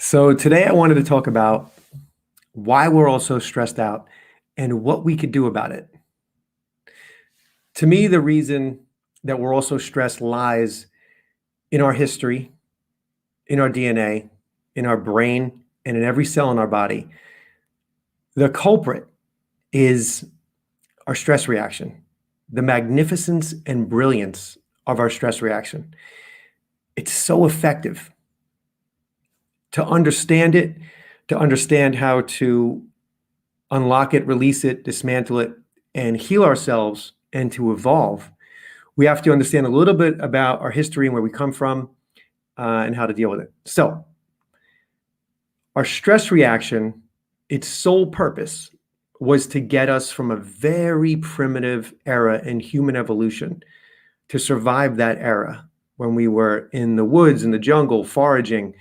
So today I wanted to talk about why we're all so stressed out and what we could do about it. To me, the reason that we're all so stressed lies in our history, in our DNA, in our brain, and in every cell in our body. The culprit is our stress reaction, the magnificence and brilliance of our stress reaction. It's so effective. To understand it, to understand how to unlock it, release it, dismantle it, and heal ourselves and to evolve, we have to understand a little bit about our history and where we come from and how to deal with it. So, our stress reaction, its sole purpose was to get us from a very primitive era in human evolution to survive that era when we were in the woods, in the jungle, foraging,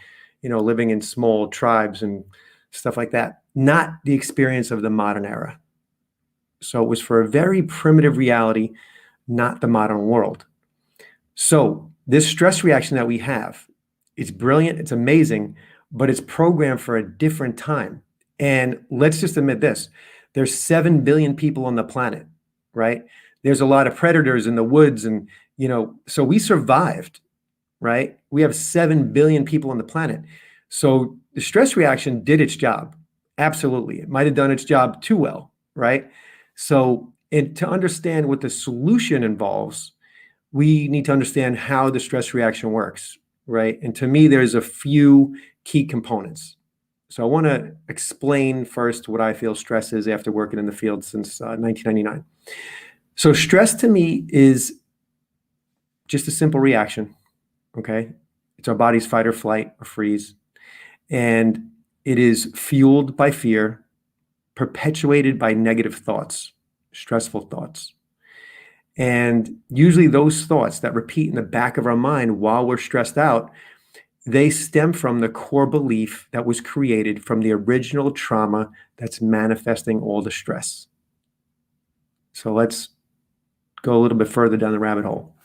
living in small tribes and stuff like that, not the experience of the modern era. So it was for a very primitive reality, not the modern world. So this stress reaction that we have, it's brilliant, it's amazing, but it's programmed for a different time. And let's just admit this, there's 7 billion people on the planet, right? There's a lot of predators in the woods and, so we survived, right? We have 7 billion people on the planet. So the stress reaction did its job. Absolutely. It might have done its job too well, right? So to understand what the solution involves, we need to understand how the stress reaction works, right? And to me, there's a few key components. So I want to explain first what I feel stress is after working in the field since 1999. So stress to me is just a simple reaction, okay? It's our body's fight or flight or freeze. And it is fueled by fear, perpetuated by negative thoughts, stressful thoughts. And usually those thoughts that repeat in the back of our mind while we're stressed out, they stem from the core belief that was created from the original trauma that's manifesting all the stress. So let's go a little bit further down the rabbit hole.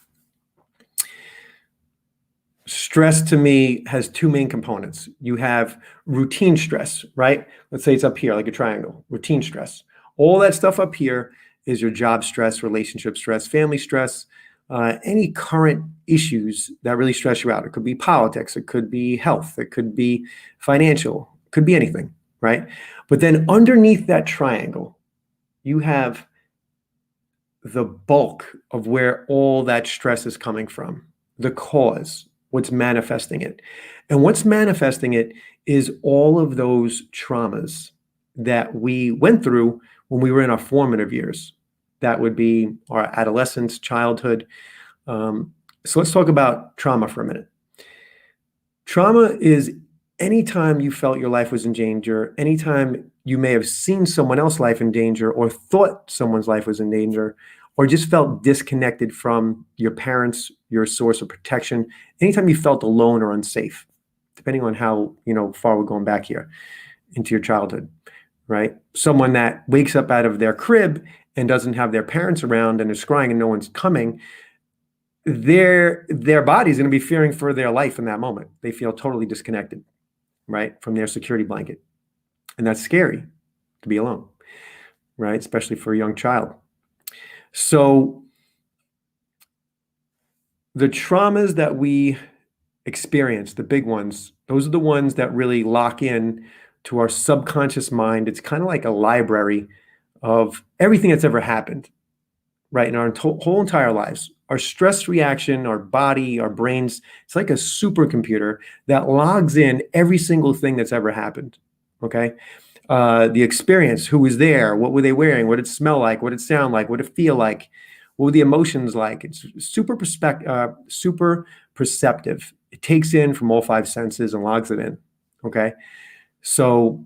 Stress to me has two main components. You have routine stress, right? Let's say it's up here like a triangle, routine stress. All that stuff up here is your job stress, relationship stress, family stress, any current issues that really stress you out. It could be politics, it could be health, it could be financial, it could be anything, right? But then underneath that triangle, you have the bulk of where all that stress is coming from, the cause, what's manifesting it. And what's manifesting it is all of those traumas that we went through when we were in our formative years. That would be our adolescence, childhood. So let's talk about trauma for a minute. Trauma is anytime you felt your life was in danger, anytime you may have seen someone else's life in danger or thought someone's life was in danger, or just felt disconnected from your parents, your source of protection, anytime you felt alone or unsafe, depending on how far we're going back here into your childhood, right? Someone that wakes up out of their crib and doesn't have their parents around and is crying and no one's coming, their body's going to be fearing for their life in that moment. They feel totally disconnected, right, from their security blanket. And that's scary to be alone, right, especially for a young child. So the traumas that we experience, the big ones, those are the ones that really lock in to our subconscious mind. It's kind of like a library of everything that's ever happened, right, in our whole entire lives. Our stress reaction, our body, our brains, it's like a supercomputer that logs in every single thing that's ever happened, okay? The experience, who was there, what were they wearing, what did it smell like, what did it sound like, what did it feel like, what were the emotions like? It's super perceptive. It takes in from all 5 senses and logs it in, okay? So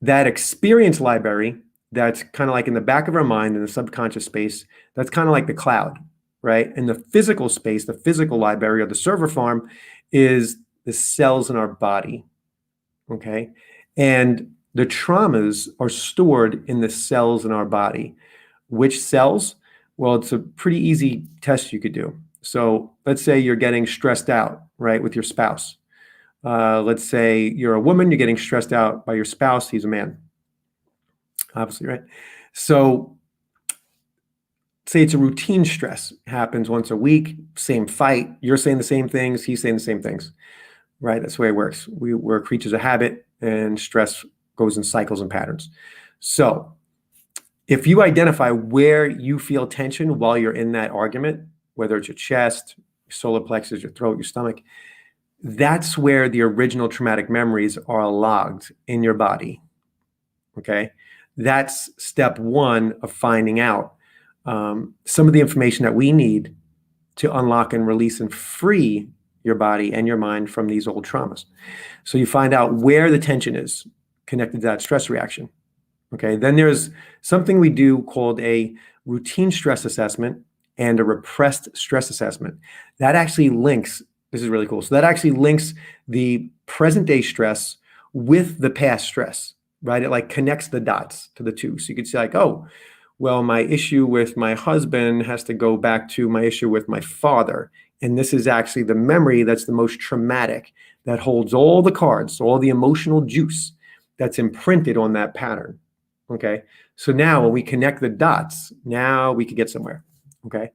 that experience library, that's kind of like in the back of our mind in the subconscious space, that's kind of like the cloud, right? And the physical space, the physical library or the server farm is the cells in our body, okay? And the traumas are stored in the cells in our body. Which cells? Well, it's a pretty easy test you could do. So let's say you're getting stressed out, right, with your spouse. Let's say you're a woman, you're getting stressed out by your spouse, he's a man, obviously, right? So say it's a routine stress, happens once a week, same fight, you're saying the same things, he's saying the same things, right? That's the way it works. We're creatures of habit, and stress goes in cycles and patterns. So if you identify where you feel tension while you're in that argument, whether it's your chest, your solar plexus, your throat, your stomach, that's where the original traumatic memories are logged in your body. Okay. That's step one of finding out some of the information that we need to unlock and release and free your body and your mind from these old traumas. So you find out where the tension is connected to that stress reaction. Okay. Then there's something we do called a routine stress assessment and a repressed stress assessment. That actually links, this is really cool. So that actually links the present day stress with the past stress, right? It like connects the dots to the two. So you could say like, oh, well, my issue with my husband has to go back to my issue with my father. And this is actually the memory that's the most traumatic, that holds all the cards, all the emotional juice that's imprinted on that pattern. Okay. So now when we connect the dots, now we could get somewhere. Okay.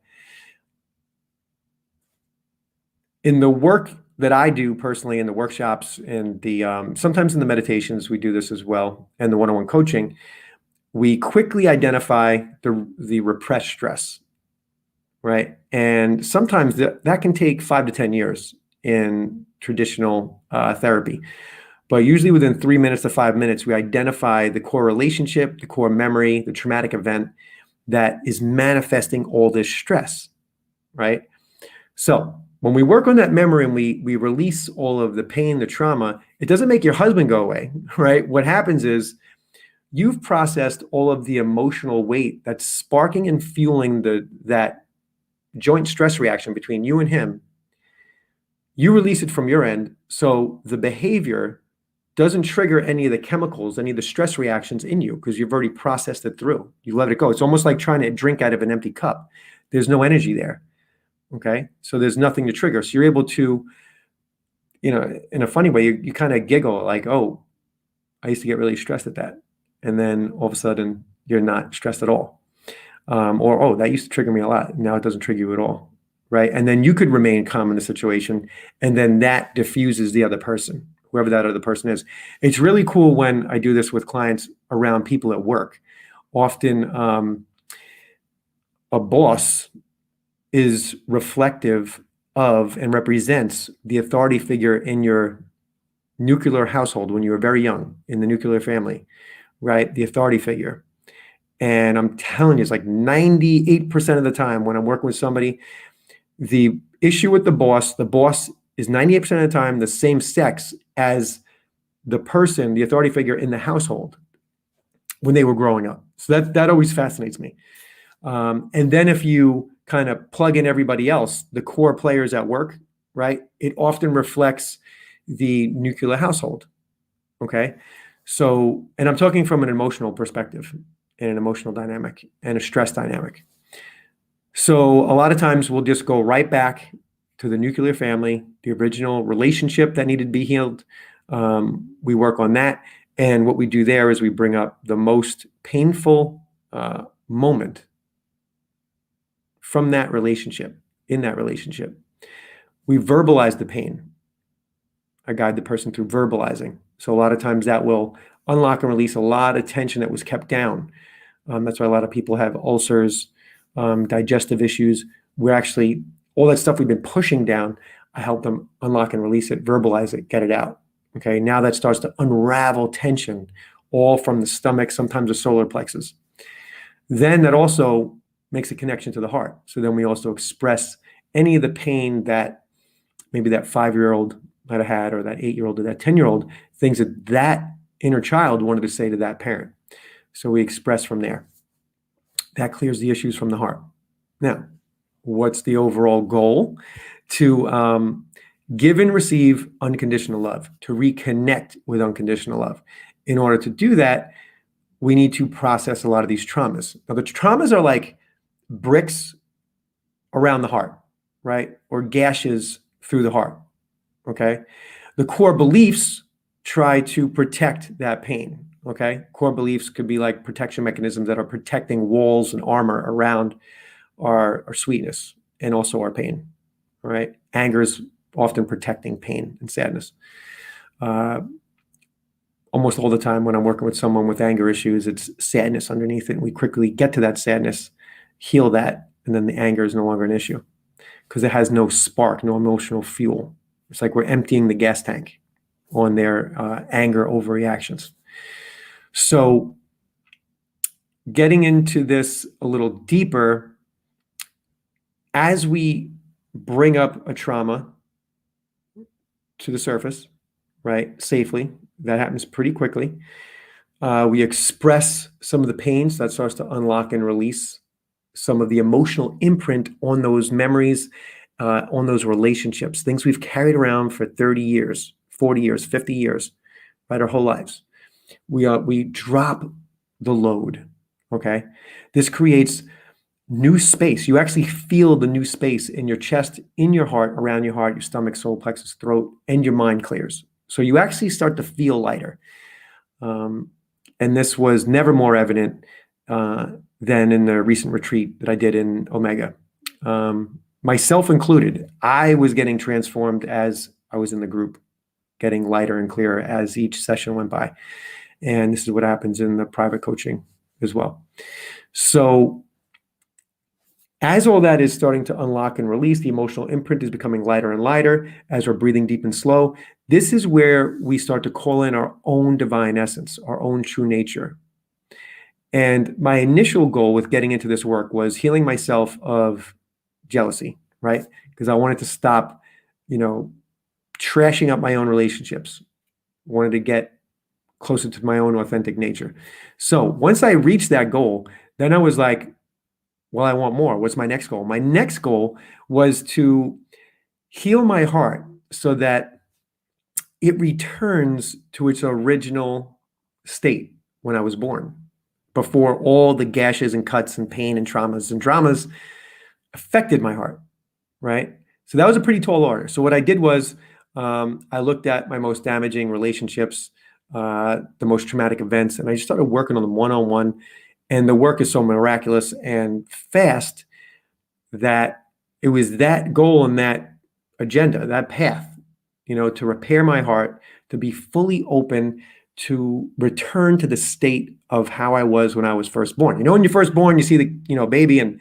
In the work that I do personally in the workshops and the sometimes in the meditations, we do this as well, and the one-on-one coaching, we quickly identify the repressed stress, right? And sometimes that can take 5 to 10 years in traditional therapy. But usually within 3 minutes to 5 minutes, we identify the core relationship, the core memory, the traumatic event that is manifesting all this stress, right? So when we work on that memory and we release all of the pain, the trauma, it doesn't make your husband go away, right? What happens is you've processed all of the emotional weight that's sparking and fueling that joint stress reaction between you and him. You release it from your end, so the behavior doesn't trigger any of the chemicals, any of the stress reactions in you, because you've already processed it through. You let it go. It's almost like trying to drink out of an empty cup. There's no energy there. Okay. So there's nothing to trigger. So you're able to, in a funny way, you kind of giggle like, oh, I used to get really stressed at that. And then all of a sudden you're not stressed at all. Or, oh, that used to trigger me a lot. Now it doesn't trigger you at all. Right. And then you could remain calm in the situation. And then that diffuses the other person, whoever that other person is. It's really cool when I do this with clients around people at work. Often a boss is reflective of and represents the authority figure in your nuclear household when you were very young, in the nuclear family, right? The authority figure. And I'm telling you, it's like 98% of the time when I'm working with somebody, the issue with the boss is 98% of the time the same sex as the person, the authority figure in the household when they were growing up. So that always fascinates me. And then if you kind of plug in everybody else, the core players at work, right? It often reflects the nuclear household. Okay. So, and I'm talking from an emotional perspective and an emotional dynamic and a stress dynamic. So a lot of times we'll just go right back to the nuclear family, the original relationship that needed to be healed. We work on that. And what we do there is we bring up the most painful moment from that relationship, in that relationship. We verbalize the pain. I guide the person through verbalizing. So a lot of times that will unlock and release a lot of tension that was kept down. That's why a lot of people have ulcers, digestive issues. We're actually, all that stuff we've been pushing down, I help them unlock and release it, verbalize it, get it out. Okay, now that starts to unravel tension, all from the stomach, sometimes the solar plexus. Then that also makes a connection to the heart. So then we also express any of the pain that maybe that 5-year-old might have had, or that 8-year-old or that 10-year-old, things that inner child wanted to say to that parent. So we express from there. That clears the issues from the heart. Now, what's the overall goal? To give and receive unconditional love, to reconnect with unconditional love. In order to do that, we need to process a lot of these traumas. Now, the traumas are like bricks around the heart, right? Or gashes through the heart, okay? The core beliefs try to protect that pain. Okay. Core beliefs could be like protection mechanisms that are protecting walls and armor around our sweetness and also our pain. All right. Anger is often protecting pain and sadness. Almost all the time when I'm working with someone with anger issues, it's sadness underneath it. And we quickly get to that sadness, heal that, and then the anger is no longer an issue because it has no spark, no emotional fuel. It's like we're emptying the gas tank on their anger overreactions. So getting into this a little deeper, as we bring up a trauma to the surface, right, safely, that happens pretty quickly. We express some of the pains that starts to unlock and release some of the emotional imprint on those memories, on those relationships, things we've carried around for 30 years, 40 years, 50 years, right, our whole lives. We drop the load, okay? This creates new space. You actually feel the new space in your chest, in your heart, around your heart, your stomach, solar plexus, throat, and your mind clears. So you actually start to feel lighter. And this was never more evident than in the recent retreat that I did in Omega. Myself included, I was getting transformed as I was in the group, getting lighter and clearer as each session went by. And this is what happens in the private coaching as well. So as all that is starting to unlock and release, the emotional imprint is becoming lighter and lighter as we're breathing deep and slow. This is where we start to call in our own divine essence, our own true nature. And my initial goal with getting into this work was healing myself of jealousy, right? Because I wanted to stop, trashing up my own relationships. I wanted to get closer to my own authentic nature. So once I reached that goal, then I was like, well, I want more. What's my next goal? My next goal was to heal my heart so that it returns to its original state when I was born, before all the gashes and cuts and pain and traumas and dramas affected my heart, right? So that was a pretty tall order. So what I did was I looked at my most damaging relationships, the most traumatic events, and I just started working on them one-on-one. And the work is so miraculous and fast that it was that goal and that agenda, that path, to repair my heart, to be fully open, to return to the state of how I was when I was first born. When you're first born, you see the, baby and,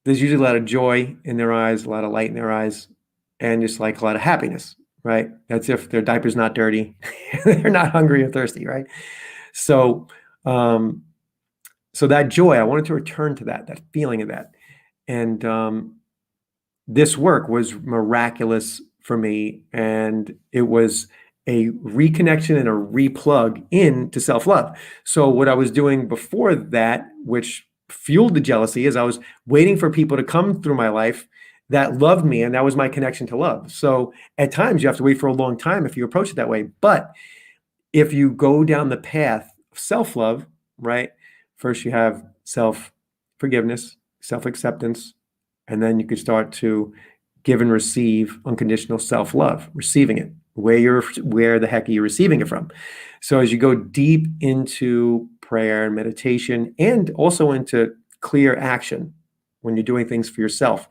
there's usually a lot of joy in their eyes, a lot of light in their eyes, and just like a lot of happiness, right? That's if their diaper's not dirty, they're not hungry or thirsty, right? So that joy, I wanted to return to that feeling of that. And this work was miraculous for me. And it was a reconnection and a replug into self-love. So what I was doing before that, which fueled the jealousy, is I was waiting for people to come through my life that loved me. And that was my connection to love. So at times you have to wait for a long time if you approach it that way. But if you go down the path self-love, right? First you have self-forgiveness, self-acceptance, and then you could start to give and receive unconditional self-love, receiving it. Where the heck are you receiving it from? So as you go deep into prayer and meditation, and also into clear action when you're doing things for yourself,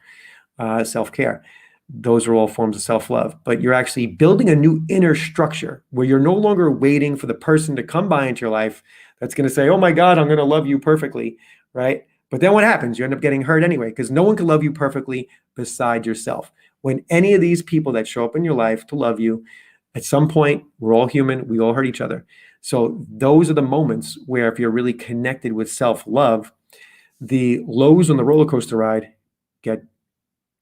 self-care, those are all forms of self-love. But you're actually building a new inner structure where you're no longer waiting for the person to come by into your life that's going to say, oh my God, I'm going to love you perfectly, right? But then what happens? You end up getting hurt anyway, because no one can love you perfectly beside yourself. When any of these people that show up in your life to love you, at some point, we're all human, we all hurt each other. So those are the moments where if you're really connected with self-love, the lows on the roller coaster ride get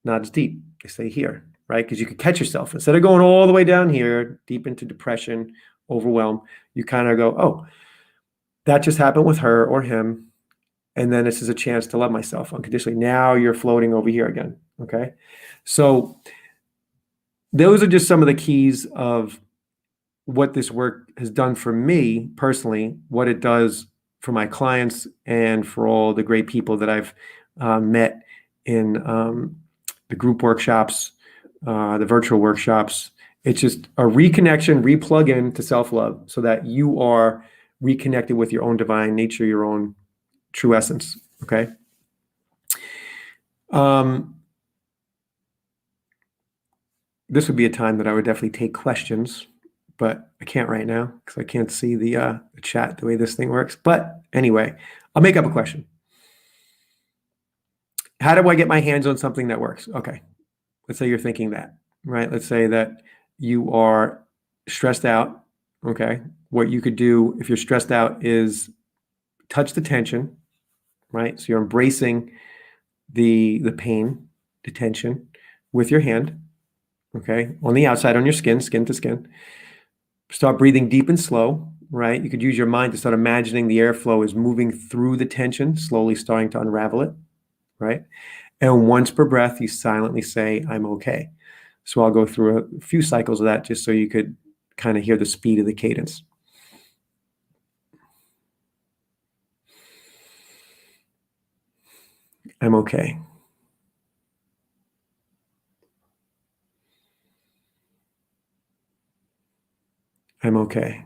not as deep. They stay here, right? Because you could catch yourself. Instead of going all the way down here, deep into depression, overwhelm, you kind of go, oh, that just happened with her or him. And then this is a chance to love myself unconditionally. Now you're floating over here again, okay? So those are just some of the keys of what this work has done for me personally, what it does for my clients, and for all the great people that I've met in the group workshops, the virtual workshops. It's just a reconnection, replug in to self-love so that you are reconnected with your own divine nature, your own true essence. Okay. This would be a time that I would definitely take questions, but I can't right now because I can't see the chat the way this thing works. But anyway, I'll make up a question. How do I get my hands on something that works? Okay. Let's say you're thinking that, right? Let's say that you are stressed out. Okay. What you could do if you're stressed out is touch the tension, right? So you're embracing the pain, the tension with your hand, okay? On the outside, on your skin, skin to skin. Start breathing deep and slow, right? You could use your mind to start imagining the airflow is moving through the tension, slowly starting to unravel it, right? And once per breath, you silently say, I'm okay. So I'll go through a few cycles of that just so you could kind of hear the speed of the cadence. I'm okay. I'm okay.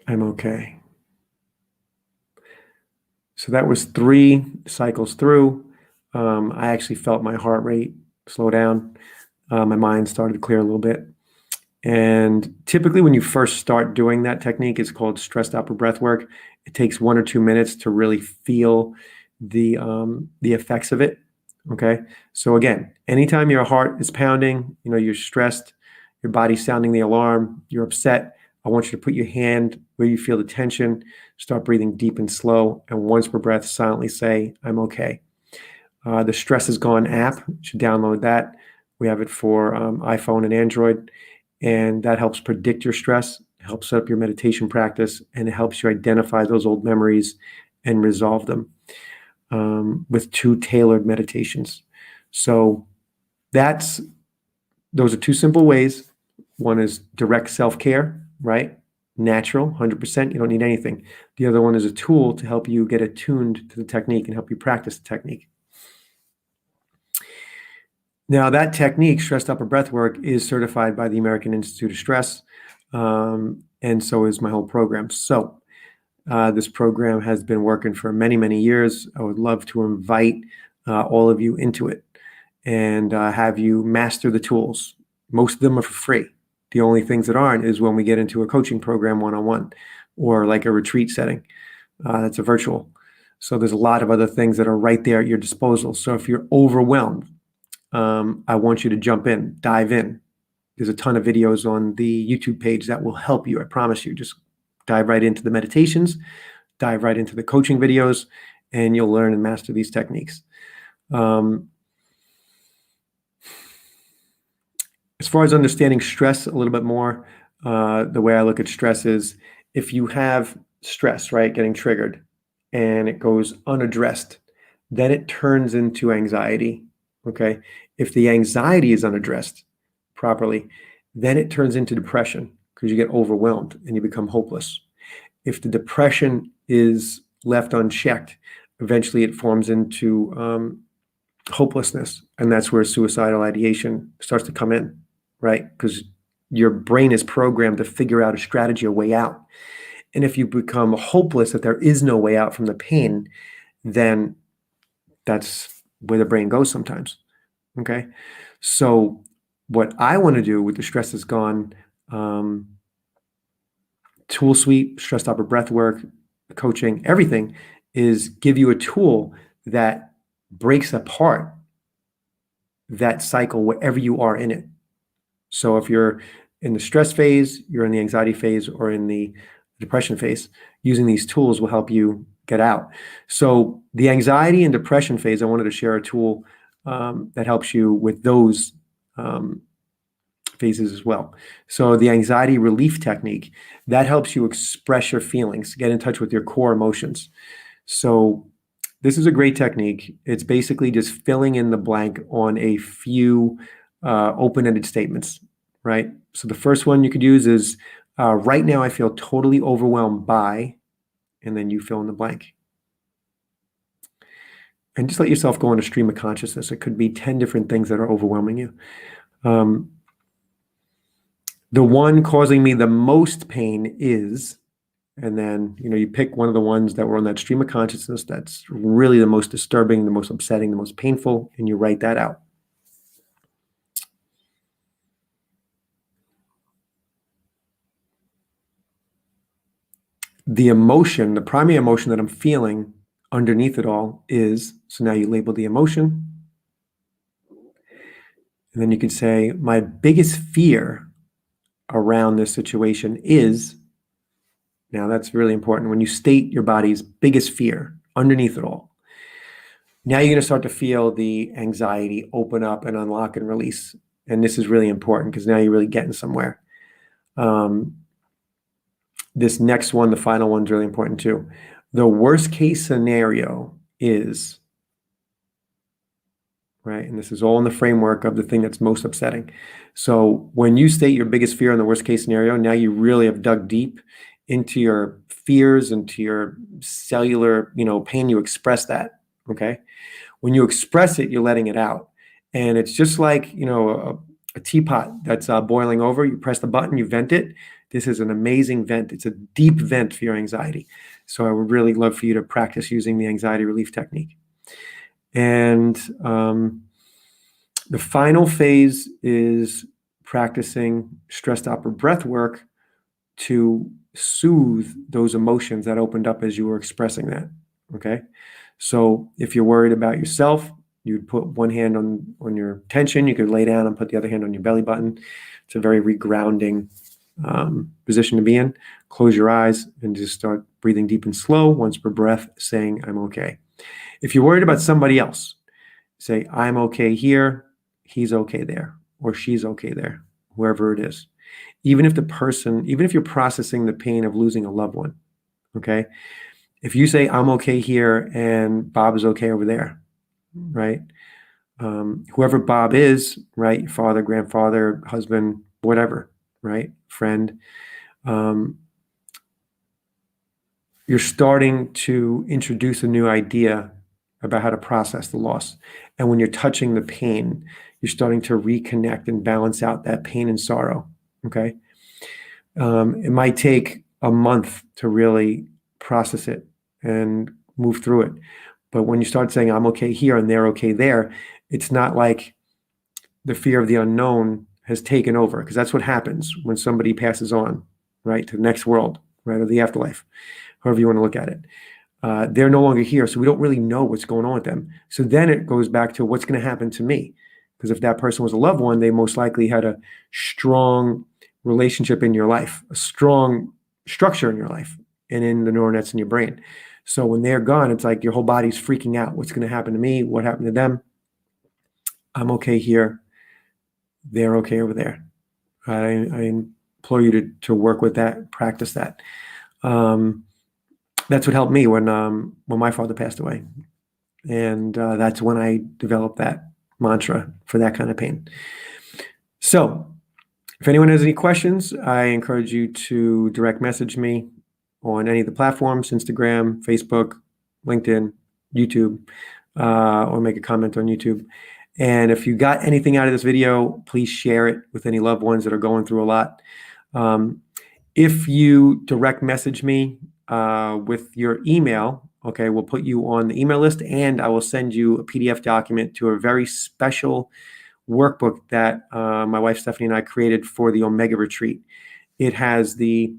I'm okay. So that was 3 cycles through. I actually felt my heart rate slow down. My mind started to clear a little bit. And typically when you first start doing that technique, it's called stressed out breath work. It takes 1 or 2 minutes to really feel the effects of it. Okay. So again, anytime your heart is pounding, you're stressed, your body's sounding the alarm, you're upset, I want you to put your hand where you feel the tension, start breathing deep and slow, and once per breath, silently say, I'm okay. The Stress Is Gone app, you should download that. We have it for iPhone and Android, and that helps predict your stress, helps set up your meditation practice, and it helps you identify those old memories and resolve them with 2 tailored meditations. So those are 2 simple ways. One is direct self-care, right? Natural, 100%. You don't need anything. The other one is a tool to help you get attuned to the technique and help you practice the technique. Now, that technique, stressed upper breath work, is certified by the American Institute of Stress, and so is my whole program. So this program has been working for many, many years. I would love to invite all of you into it and have you master the tools. Most of them are for free. The only things that aren't is when we get into a coaching program one-on-one or like a retreat setting. That's a virtual. So there's a lot of other things that are right there at your disposal. So if you're overwhelmed, I want you to jump in, dive in. There's a ton of videos on the YouTube page that will help you. I promise you. Just dive right into the meditations, dive right into the coaching videos, and you'll learn and master these techniques. As far as understanding stress a little bit more, the way I look at stress is if you have stress, right, getting triggered, and it goes unaddressed, then it turns into anxiety, okay? If the anxiety is unaddressed properly, then it turns into depression because you get overwhelmed and you become hopeless. If the depression is left unchecked, eventually it forms into hopelessness, and that's where suicidal ideation starts to come in, right? Because your brain is programmed to figure out a strategy, a way out. And if you become hopeless that there is no way out from the pain, then that's where the brain goes sometimes, okay? So what I want to do with the Stress Is Gone tool suite, stressed upper breath work, coaching, everything is give you a tool that breaks apart that cycle wherever you are in it. So if you're in the stress phase, you're in the anxiety phase, or in the depression phase, using these tools will help you get out. So the anxiety and depression phase, I wanted to share a tool that helps you with those phases as well. So the anxiety relief technique, that helps you express your feelings, get in touch with your core emotions. So this is a great technique. It's basically just filling in the blank on a few open-ended statements, right? So the first one you could use is, right now I feel totally overwhelmed by, and then you fill in the blank. and just let yourself go on a stream of consciousness. It could be 10 different things that are overwhelming you. The one causing me the most pain is, and then, you pick one of the ones that were on that stream of consciousness that's really the most disturbing, the most upsetting, the most painful, and you write that out. The emotion, the primary emotion that I'm feeling underneath it all is, so now you label the emotion. And then you can say, my biggest fear around this situation is, now that's really important. When you state your body's biggest fear underneath it all, now you're going to start to feel the anxiety open up and unlock and release. And this is really important because now you're really getting somewhere. This next one, the final one, is really important too. The worst case scenario is, right? And this is all in the framework of the thing that's most upsetting. So when you state your biggest fear in the worst case scenario, now you really have dug deep into your fears, into your cellular, pain. You express that, okay? When you express it, you're letting it out. And it's just like, a teapot that's boiling over. You press the button, you vent it. This is an amazing vent. It's a deep vent for your anxiety. So I would really love for you to practice using the anxiety relief technique. And the final phase is practicing stress stopper breath work to soothe those emotions that opened up as you were expressing that, okay? So if you're worried about yourself, you'd put one hand on your tension. You could lay down and put the other hand on your belly button. It's a very regrounding position to be in. Close your eyes and just start breathing deep and slow, once per breath, saying, I'm okay. If you're worried about somebody else, say, I'm okay here, he's okay there, or she's okay there, whoever it is. Even if you're processing the pain of losing a loved one, okay? If you say, I'm okay here and Bob is okay over there, right? Whoever Bob is, right? Father, grandfather, husband, whatever, right? Friend. You're starting to introduce a new idea about how to process the loss. And when you're touching the pain, you're starting to reconnect and balance out that pain and sorrow, okay? It might take a month to really process it and move through it. But when you start saying, I'm okay here and they're okay there, it's not like the fear of the unknown has taken over, because that's what happens when somebody passes on, right, to the next world, right, or the afterlife, however you want to look at it. They're no longer here, so we don't really know what's going on with them. So then it goes back to what's going to happen to me. Because if that person was a loved one, they most likely had a strong relationship in your life, a strong structure in your life, and in the neural nets in your brain. So when they're gone, it's like your whole body's freaking out. What's going to happen to me? What happened to them? I'm okay here. They're okay over there. I implore you to work with that, practice that. That's what helped me when my father passed away. And that's when I developed that mantra for that kind of pain. So if anyone has any questions, I encourage you to direct message me on any of the platforms, Instagram, Facebook, LinkedIn, YouTube, or make a comment on YouTube. And if you got anything out of this video, please share it with any loved ones that are going through a lot. If you direct message me with your email, okay, we'll put you on the email list, and I will send you a PDF document to a very special workbook that my wife Stephanie and I created for the Omega Retreat. It has the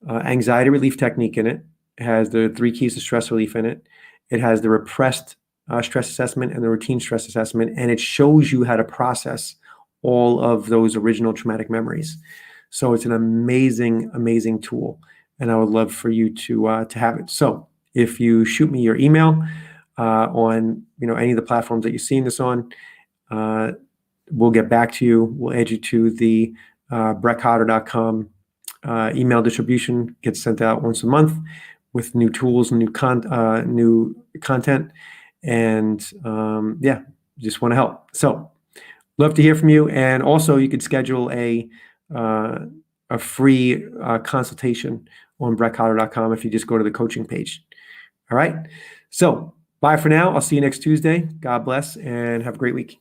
anxiety relief technique in it. It has the 3 keys to stress relief in it. It has the repressed stress assessment and the routine stress assessment, and it shows you how to process all of those original traumatic memories. So it's an amazing, amazing tool, and I would love for you to have it. So if you shoot me your email on any of the platforms that you're seeing this on, we'll get back to you. We'll add you to the brettcotter.com email distribution. Gets sent out once a month with new tools and new content. And yeah, just want to help. So love to hear from you. And also you could schedule a free consultation on brettcotter.com if you just go to the coaching page. All right. So Bye for now. I'll see you next Tuesday. God bless and have a great week.